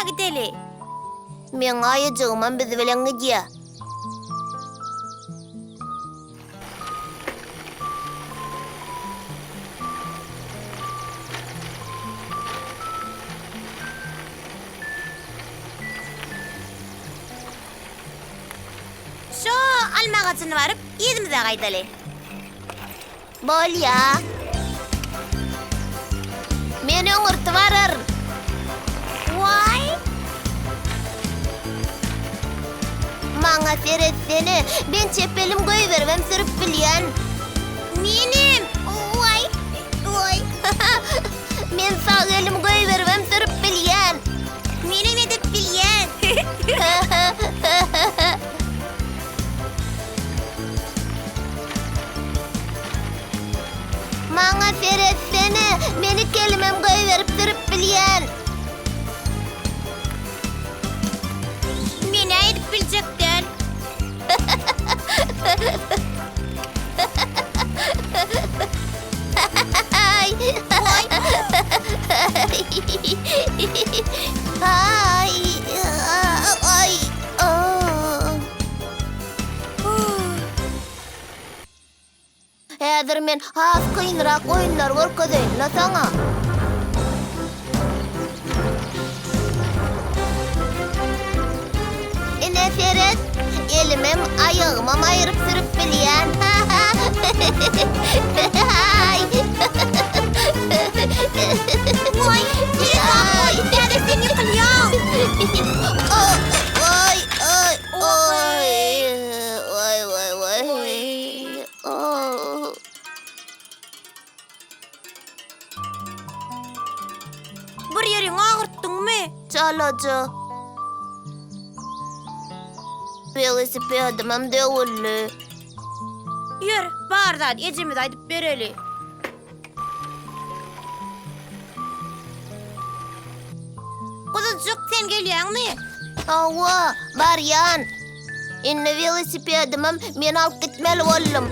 gideli. Men ayıcığımın bizi bilen gidiyor. Şu alma ağacına varıp yedimize gaydali. Bol ya. Men öňürti barar. Vay. Maňa seretsene. Ben çepelim goýbermem sürüp bilýän. Menim. Vay. Vay. Men sağ elim goýbermem sürüp bilýän. Menim edip bilyen. Maňa seretsene. Meni kelimem goýberim sürüp bilýän. Meni edip biljekden. Ay. Ay. Ay. Häzir men has kynrak oýunlar görkezýän la saňa. Ene seret, elimem ayağımam ayırıp sürüp bilýän. Ay. Vay. Vay. Nerede sen yıkılıyorsun? Ay, ay, ay. Vay, vay, vay. Oh. Bir yerin ağırttın mı? Çalacı. Velosipedimem dewilli. Yürü, bardan ecimiz aydıp bereli. Kuzucuk sen gelýän mi? Awa, baryan. Inne velosipedimem men alıp gitmeli boldum.